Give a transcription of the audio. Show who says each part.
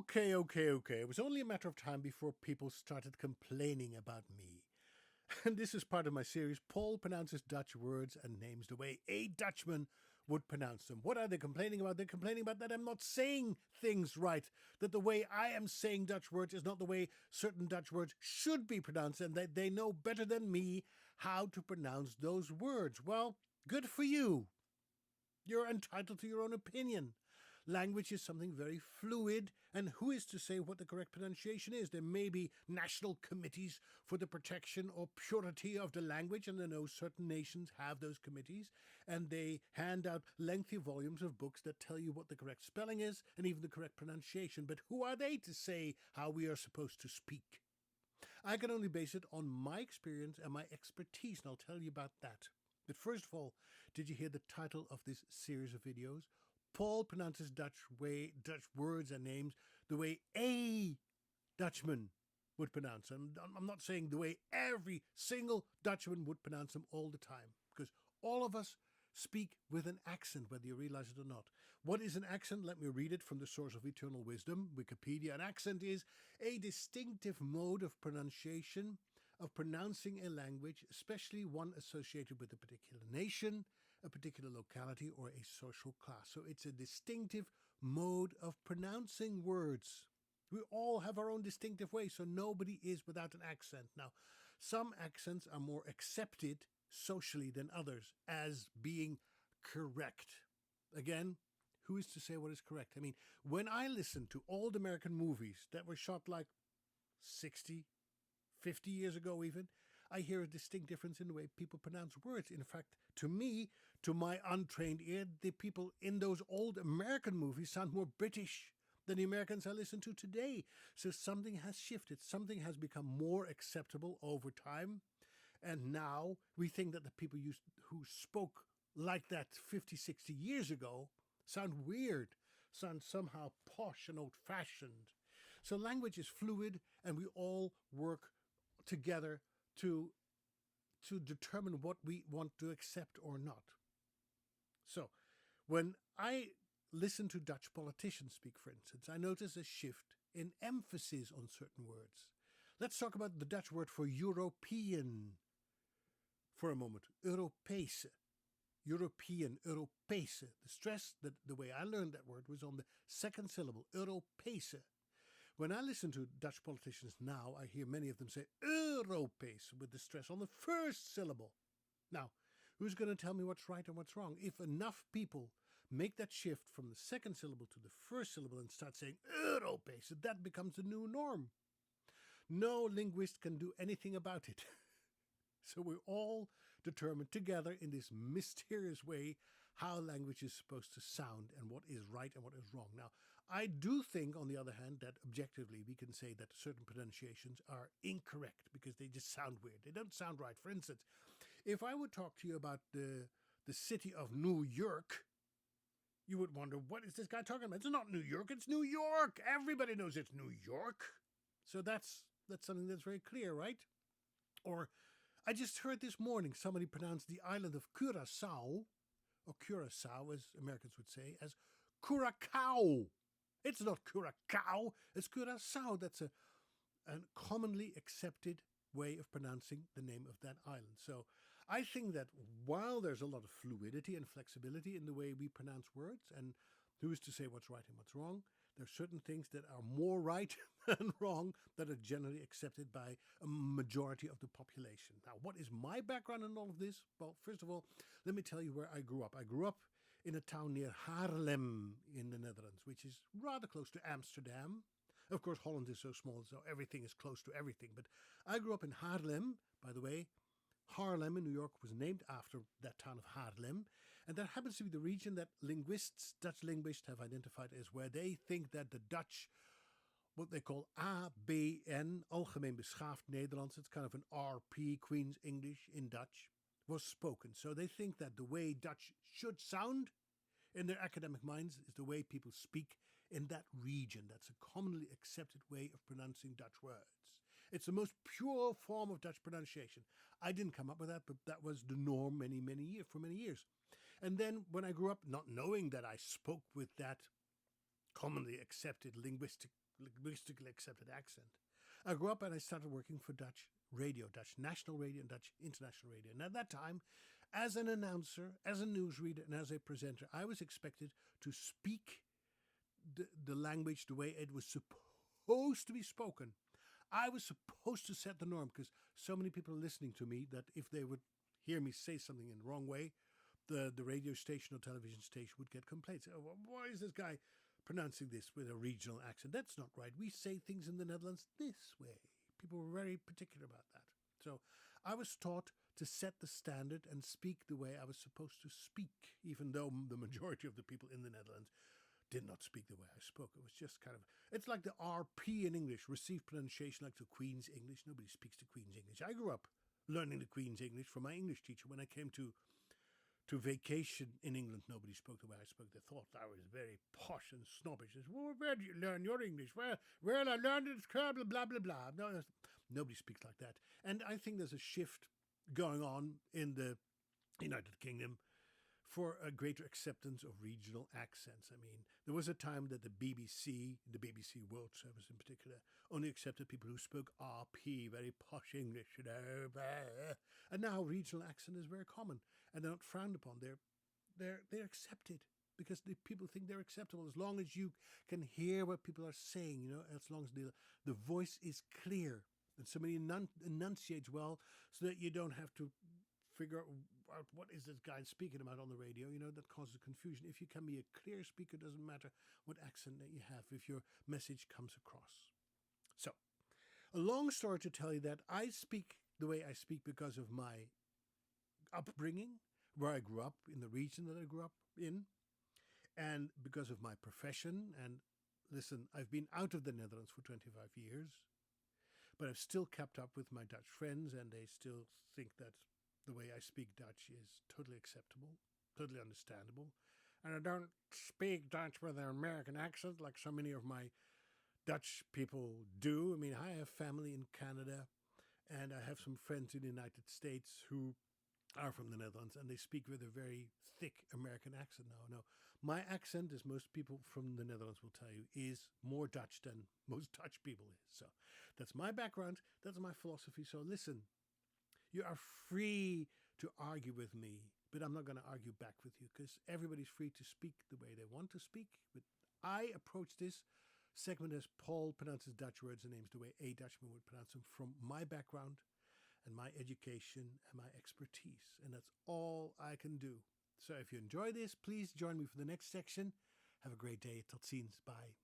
Speaker 1: Okay. It was only a matter of time before people started complaining about me. And this is part of my series. Paul pronounces Dutch words and names the way a Dutchman would pronounce them. What are they complaining about? They're complaining about that I'm not saying things right, that the way I am saying Dutch words is not the way certain Dutch words should be pronounced, and that they know better than me how to pronounce those words. Well, good for you. You're entitled to your own opinion. Language is something very fluid, and who is to say what the correct pronunciation is? There may be national committees for the protection or purity of the language, and I know certain nations have those committees, and they hand out lengthy volumes of books that tell you what the correct spelling is and even the correct pronunciation. But who are they to say how we are supposed to speak? I can only base it on my experience and my expertise, and I'll tell you about that. But first of all, did you hear the title of this series of videos? Paul pronounces Dutch words and names the way a Dutchman would pronounce them. I'm not saying the way every single Dutchman would pronounce them all the time, because all of us speak with an accent, whether you realize it or not. What is an accent? Let me read it from the source of eternal wisdom, Wikipedia. An accent is a distinctive mode of pronunciation, of pronouncing a language, especially one associated with a particular nation, a particular locality, or a social class. So it's a distinctive mode of pronouncing words. We all have our own distinctive way, so nobody is without an accent. Now, some accents are more accepted socially than others as being correct. Again, who is to say what is correct? I mean, when I listen to old American movies that were shot like 60, 50 years ago even, I hear a distinct difference in the way people pronounce words. In fact, to me, to my untrained ear, the people in those old American movies sound more British than the Americans I listen to today. So something has shifted. Something has become more acceptable over time. And now we think that the people who spoke like that 50, 60 years ago sound weird, sound somehow posh and old-fashioned. So language is fluid, and we all work together to determine what we want to accept or not. So when I listen to Dutch politicians speak, for instance, I notice a shift in emphasis on certain words. Let's talk about the Dutch word for European for a moment. Europese. European, Europese. The stress, the way I learned that word, was on the second syllable, Europese. When I listen to Dutch politicians now, I hear many of them say Europees with the stress on the first syllable. Now, who's going to tell me what's right and what's wrong? If enough people make that shift from the second syllable to the first syllable and start saying Europees, that becomes the new norm. No linguist can do anything about it. So we're all determined together in this mysterious way how language is supposed to sound and what is right and what is wrong. Now, I do think, on the other hand, that objectively we can say that certain pronunciations are incorrect because they just sound weird. They don't sound right. For instance, if I would talk to you about the city of New York, you would wonder, what is this guy talking about? It's not New York, it's New York. Everybody knows it's New York. So that's something that's very clear, right? Or I just heard this morning somebody pronounce the island of Curaçao, or Curacao as Americans would say, as Curacao. It's not Curacao, it's Curaçao. That's a commonly accepted way of pronouncing the name of that island. So I think that while there's a lot of fluidity and flexibility in the way we pronounce words, and who is to say what's right and what's wrong, there are certain things that are more right than wrong that are generally accepted by a majority of the population. Now, what is my background in all of this? Well, first of all, let me tell you where I grew up. I grew up in a town near Haarlem in the Netherlands, which is rather close to Amsterdam. Of course, Holland is so small, so everything is close to everything. But I grew up in Haarlem, by the way. Haarlem in New York was named after that town of Haarlem. And that happens to be the region that Dutch linguists have identified as where they think that the Dutch, what they call ABN, Algemeen Beschaafd Nederlands, it's kind of an RP, Queen's English in Dutch, was spoken. So they think that the way Dutch should sound in their academic minds is the way people speak in that region. That's a commonly accepted way of pronouncing Dutch words. It's the most pure form of Dutch pronunciation. I didn't come up with that, but that was the norm for many years. And then when I grew up, not knowing that I spoke with that commonly accepted linguistic linguistically accepted accent. I grew up and I started working for Dutch radio, Dutch national radio and Dutch international radio. And at that time, as an announcer, as a newsreader, and as a presenter, I was expected to speak the language the way it was supposed to be spoken. I was supposed to set the norm because so many people are listening to me that if they would hear me say something in the wrong way, the radio station or television station would get complaints. Oh, why is this guy pronouncing this with a regional accent? That's not right. We say things in the Netherlands this way. People were very particular about that. So I was taught to set the standard and speak the way I was supposed to speak, even though the majority of the people in the Netherlands did not speak the way I spoke. It was just kind of, it's like the RP in English, received pronunciation like the Queen's English. Nobody speaks the Queen's English. I grew up learning the Queen's English from my English teacher. When I came to vacation in England, nobody spoke the way I spoke. They thought I was very posh and snobbish. They said, well, where did you learn your English? Well, I learned it, blah, blah, blah, blah. No, nobody speaks like that. And I think there's a shift going on in the United Kingdom for a greater acceptance of regional accents. I mean, there was a time that the BBC World Service in particular, only accepted people who spoke RP, very posh English, you know. And now regional accent is very common, and they're not frowned upon. They're accepted because the people think they're acceptable as long as you can hear what people are saying, you know, as long as the voice is clear and somebody enunciates well, so that you don't have to figure out what is this guy speaking about on the radio, you know, that causes confusion. If you can be a clear speaker, it doesn't matter what accent that you have if your message comes across. So, a long story to tell you that I speak the way I speak because of my upbringing, where I grew up, in the region that I grew up in, and because of my profession. And listen, I've been out of the Netherlands for 25 years, but I've still kept up with my Dutch friends, and they still think that the way I speak Dutch is totally acceptable, totally understandable. And I don't speak Dutch with an American accent like so many of my Dutch people do. I mean, I have family in Canada, and I have some friends in the United States who are from the Netherlands, and they speak with a very thick American accent now. No, my accent, as most people from the Netherlands will tell you, is more Dutch than most Dutch people is. So that's my background, that's my philosophy. So listen, you are free to argue with me, but I'm not going to argue back with you because everybody's free to speak the way they want to speak. But I approach this segment as Paul pronounces Dutch words and names the way a Dutchman would pronounce them, from my background and my education and my expertise. And that's all I can do. So if you enjoy this, please join me for the next section. Have a great day. Tot ziens. Bye.